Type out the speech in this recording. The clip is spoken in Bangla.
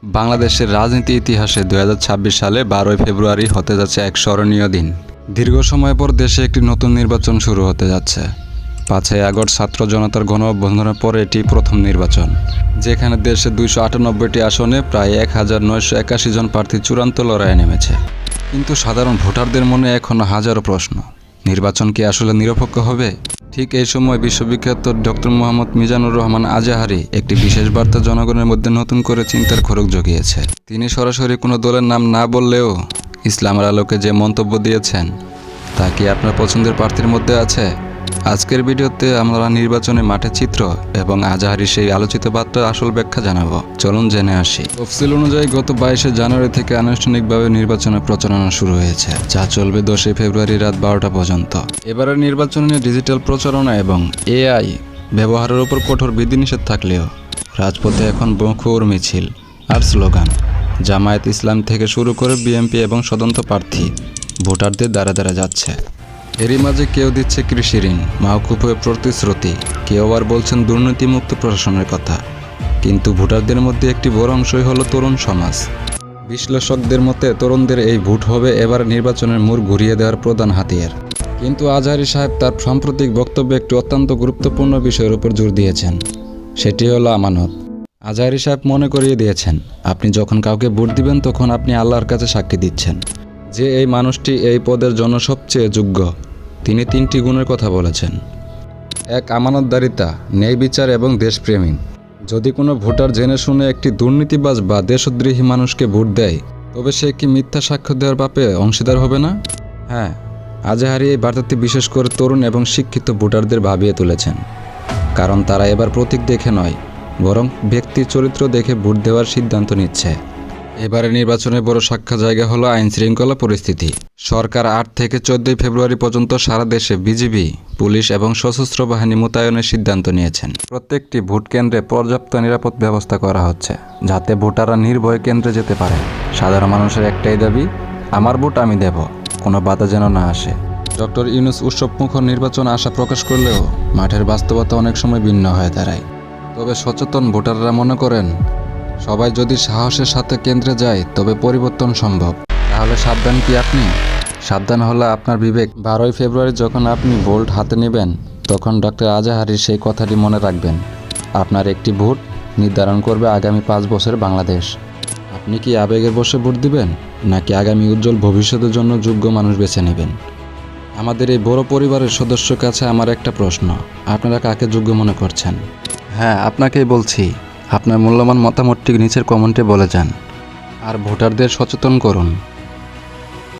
বাংলাদেশের রাজনীতি ইতিহাসে 2026 সালে 12 ফেব্রুয়ারি হতে যাচ্ছে এক স্মরণীয় দিন। দীর্ঘ সময় পর দেশে একটি নতুন নির্বাচন শুরু হতে যাচ্ছে। 5ই আগস্ট ছাত্র জনতার গণ অভ্যুত্থানের পর এটি প্রথম নির্বাচন, যেখানে দেশে 298টি আসনে প্রায় 1981 জন প্রার্থী চূড়ান্ত লড়াইয়ে নেমেছে। কিন্তু সাধারণ ভোটারদের মনে এখনও হাজারো প্রশ্ন। নির্বাচন কি আসলে নিরপেক্ষ হবে? ঠিক এই সময় বিশ্ববিখ্যাত ডক্টর মোহাম্মদ মিজানুর রহমান আজাহারি একটি বিশেষ বার্তা জনগণের মধ্যে নতুন করে চিন্তার খোরাক জগিয়েছে। তিনি সরাসরি কোনো দলের নাম না বললেও ইসলামের আলোকে যে মন্তব্য দিয়েছেন তা কি আপনার পছন্দের প্রার্থীর মধ্যে আছে? আজকের ভিডিওতে আমরা নির্বাচনের মাঠের চিত্র এবং আজাহারি সেই আলোচিত বার্তার আসল ব্যাখ্যা জানাবো। চলুন জেনে আসি। তফসিল অনুযায়ী গত 22 জানুয়ারি থেকে আনুষ্ঠানিকভাবে নির্বাচনের প্রচারণা শুরু হয়েছে, যা চলবে 10 ফেব্রুয়ারি রাত 12টা পর্যন্ত। এবারের নির্বাচনে ডিজিটাল প্রচারণা এবং AI ব্যবহারের উপর কঠোর বিধিনিষেধ থাকলেও রাজপথে এখন মুখর মিছিল আর স্লোগান। জামায়াত ইসলাম থেকে শুরু করে বিএনপি এবং স্বতন্ত্র প্রার্থী ভোটারদের দ্বারা দ্বারা যাচ্ছে। এরই মাঝে কেউ দিচ্ছে কৃষি ঋণ মওকুফের প্রতিশ্রুতি, কেউ আবার বলছেন দুর্নীতিমুক্ত প্রশাসনের কথা। কিন্তু ভোটারদের মধ্যে একটি বড় অংশই হলো তরুণ সমাজ। বিশ্লেষকদের মতে তরুণদের এই ভোট হবে এবার নির্বাচনের মোড় ঘুরিয়ে দেওয়ার প্রধান হাতিয়ার। কিন্তু আজহারি সাহেব তার সাম্প্রতিক বক্তব্যে একটি অত্যন্ত গুরুত্বপূর্ণ বিষয়ের উপর জোর দিয়েছেন, সেটি হলো আমানত। আজহারি সাহেব মনে করিয়ে দিয়েছেন, আপনি যখন কাউকে ভোট দিবেন তখন আপনি আল্লাহর কাছে সাক্ষী দিচ্ছেন যে এই মানুষটি এই পদের জন্য সবচেয়ে যোগ্য। তিনি 3টি গুণের কথা বলেছেন। 1. আমানতদারিতা, ন্যায় বিচার এবং দেশপ্রেমী। যদি কোনো ভোটার জেনে শুনে একটি দুর্নীতিবাজ বা দেশদ্রোহী মানুষকে ভোট দেয়, তবে সে কি মিথ্যা সাক্ষ্য দেওয়ার পাপে অংশীদার হবে না? হ্যাঁ, আজহারি এই বার্তাটি বিশেষ করে তরুণ এবং শিক্ষিত ভোটারদের ভাবিয়ে তুলেছেন, কারণ তারা এবার প্রতীক দেখে নয়, বরং ব্যক্তির চরিত্র দেখে ভোট দেওয়ার সিদ্ধান্ত নিচ্ছে। এবারে নির্বাচনের বড় সাক্ষা জায়গা হলো আইন শৃঙ্খলা পরিস্থিতি। সরকার 8 থেকে 14 ফেব্রুয়ারি পর্যন্ত সারা দেশে বিজিবি, পুলিশ এবং সশস্ত্র বাহিনী মোতায়েনের সিদ্ধান্ত নিয়েছেন। প্রত্যেকটি ভোট কেন্দ্রে পর্যাপ্ত নিরাপদ ব্যবস্থা করা হচ্ছে, যাতে ভোটাররা নির্ভয়ে কেন্দ্রে যেতে পারে। সাধারণ মানুষের একটাই দাবি, আমার ভোট আমি দেব, কোনো বাধা যেন না আসে। ডক্টর ইউনূস উৎসবমুখর নির্বাচন আশা প্রকাশ করলেও মাঠের বাস্তবতা অনেক সময় ভিন্ন হয়ে দাঁড়ায়। তবে সচেতন ভোটাররা মনে করেন, সবাই যদি সাহসের সাথে কেন্দ্রে যায় তবে পরিবর্তন সম্ভব। তাহলে সাবধান কি আপনি? সাবধান হলো আপনার বিবেক। 12 ফেব্রুয়ারি যখন আপনি ভোট হাতে নেবেন, তখন ডক্টর আজাহারির সেই কথাটি মনে রাখবেন, আপনার একটি ভোট নির্ধারণ করবে আগামী 5 বছর বাংলাদেশ। আপনি কি আবেগের বশে ভোট দিবেন, নাকি আগামী উজ্জ্বল ভবিষ্যতের জন্য যোগ্য মানুষ বেছে নেবেন? আমাদের এই বড় পরিবারের সদস্যর কাছে আমার একটা প্রশ্ন, আপনারা কাকে যোগ্য মনে করছেন? হ্যাঁ, আপনাকেই বলছি, আপনার মূল্যবান মতামতটি নিচের কমেন্টে বলে যান আর ভোটারদের সচেতন করুন।